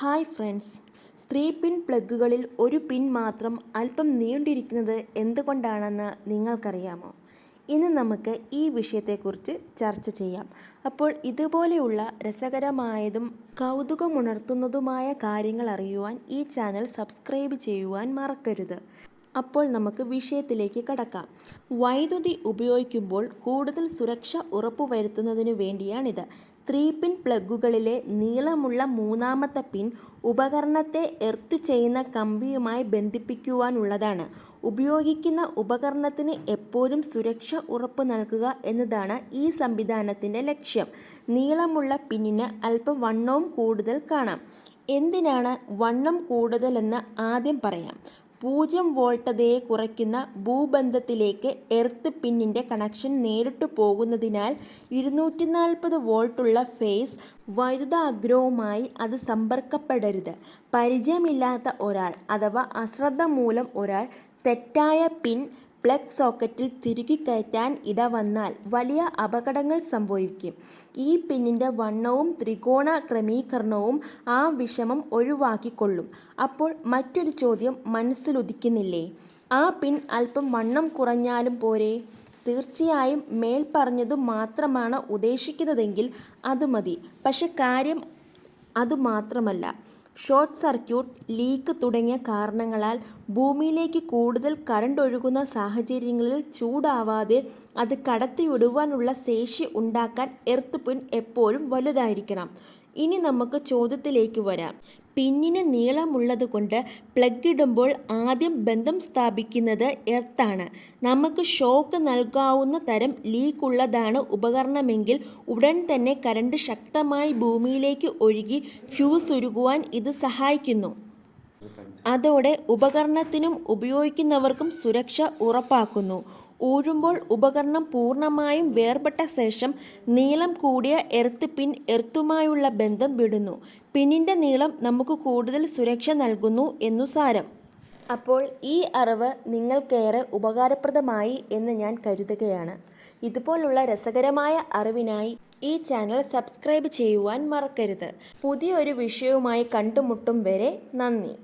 Hi friends, 3 പിൻ പ്ലഗുകളിൽ ഒരു പിൻ മാത്രം അല്പം നീണ്ടിരിക്കുന്നത് എന്തുകൊണ്ടാണെന്ന് നിങ്ങൾക്കറിയാമോ? ഇന്ന് നമുക്ക് ഈ വിഷയത്തെക്കുറിച്ച് ചർച്ച ചെയ്യാം. അപ്പോൾ ഇതുപോലെയുള്ള രസകരമായതും കൗതുകമുണർത്തുന്നതുമായ കാര്യങ്ങൾ അറിയുവാൻ ഈ ചാനൽ സബ്സ്ക്രൈബ് ചെയ്യുവാൻ മറക്കരുത്. അപ്പോൾ നമുക്ക് വിഷയത്തിലേക്ക് കടക്കാം. വൈദ്യുതി ഉപയോഗിക്കുമ്പോൾ കൂടുതൽ സുരക്ഷ ഉറപ്പുവരുത്തുന്നതിനു വേണ്ടിയാണിത്. 3 പിൻ പ്ലഗുകളിലെ നീളമുള്ള മൂന്നാമത്തെ പിൻ ഉപകരണത്തെ എർത്ത് ചെയ്യുന്ന കമ്പിയുമായി ബന്ധിപ്പിക്കുവാനുള്ളതാണ്. ഉപയോഗിക്കുന്ന ഉപകരണത്തിന് എപ്പോഴും സുരക്ഷ ഉറപ്പ് നൽകുക എന്നതാണ് ഈ സംവിധാനത്തിൻ്റെ ലക്ഷ്യം. നീളമുള്ള പിന്നിന് അല്പം വണ്ണവും കൂടുതൽ കാണാം. എന്തിനാണ് വണ്ണം കൂടുതലെന്ന് ആദ്യം പറയാം. 0 വോൾട്ടതയെ കുറയ്ക്കുന്ന ഭൂബന്ധത്തിലേക്ക് എർത്ത് പിന്നിൻ്റെ കണക്ഷൻ നേരിട്ട് പോകുന്നതിനാൽ 240 വോൾട്ടുള്ള ഫേസ് വൈദ്യുതാഗ്രവുമായി അത് സമ്പർക്കപ്പെടരുത്. പരിചയമില്ലാത്ത ഒരാൾ അഥവാ അശ്രദ്ധ മൂലം ഒരാൾ തെറ്റായ പിൻ പ്ലഗ് സോക്കറ്റിൽ തിരുകിക്കയറ്റാൻ ഇടവന്നാൽ വലിയ അപകടങ്ങൾ സംഭവിക്കും. ഈ പിന്നിൻ്റെ വണ്ണവും ത്രികോണ ക്രമീകരണവും ആ വിഷമം ഒഴിവാക്കിക്കൊള്ളും. അപ്പോൾ മറ്റൊരു ചോദ്യം മനസ്സിലുദിക്കുന്നില്ലേ? ആ പിൻ അല്പം വണ്ണം കുറഞ്ഞാലും പോരെ? തീർച്ചയായും മേൽപ്പറഞ്ഞതു മാത്രമാണ് ഉദ്ദേശിക്കുന്നതെങ്കിൽ അത് മതി. പക്ഷെ കാര്യം അതുമാത്രമല്ല. ഷോർട്ട് സർക്യൂട്ട്, ലീക്ക് തുടങ്ങിയ കാരണങ്ങളാൽ ഭൂമിയിലേക്ക് കൂടുതൽ കറണ്ട് ഒഴുകുന്ന സാഹചര്യങ്ങളിൽ ചൂടാവാതെ അത് കടത്തിവിടുവാനുള്ള ശേഷി ഉണ്ടാക്കാൻ എർത്ത് പിൻ എപ്പോഴും വലുതായിരിക്കണം. ഇനി നമുക്ക് ചോദ്യത്തിലേക്ക് വരാം. പിന്നിന് നീളമുള്ളതുകൊണ്ട് പ്ലഗ് ഇടുമ്പോൾ ആദ്യം ബന്ധം സ്ഥാപിക്കുന്നത് എർത്താണ്. നമുക്ക് ഷോക്ക് നൽകാവുന്ന തരം ലീക്കുള്ളതാണ് ഉപകരണമെങ്കിൽ ഉടൻ തന്നെ കറണ്ട് ശക്തമായി ഭൂമിയിലേക്ക് ഒഴുകി ഫ്യൂസ് ഉരുകുവാൻ ഇത് സഹായിക്കുന്നു. അതോടെ ഉപകരണത്തിനും ഉപയോഗിക്കുന്നവർക്കും സുരക്ഷ ഉറപ്പാക്കുന്നു. ഊഴുമ്പോൾ ഉപകരണം പൂർണ്ണമായും വേർപെട്ട ശേഷം നീളം കൂടിയ എർത്ത് പിൻ എർത്തുമായുള്ള ബന്ധം വിടുന്നു. പിന്നിൻ്റെ നീളം നമുക്ക് കൂടുതൽ സുരക്ഷ നൽകുന്നു എന്നു സാരം. അപ്പോൾ ഈ അറിവ് നിങ്ങൾക്കേറെ ഉപകാരപ്രദമായി എന്ന് ഞാൻ കരുതുകയാണ്. ഇതുപോലുള്ള രസകരമായ അറിവിനായി ഈ ചാനൽ സബ്സ്ക്രൈബ് ചെയ്യുവാൻ മറക്കരുത്. പുതിയൊരു വിഷയവുമായി കണ്ടുമുട്ടും വരെ നന്ദി.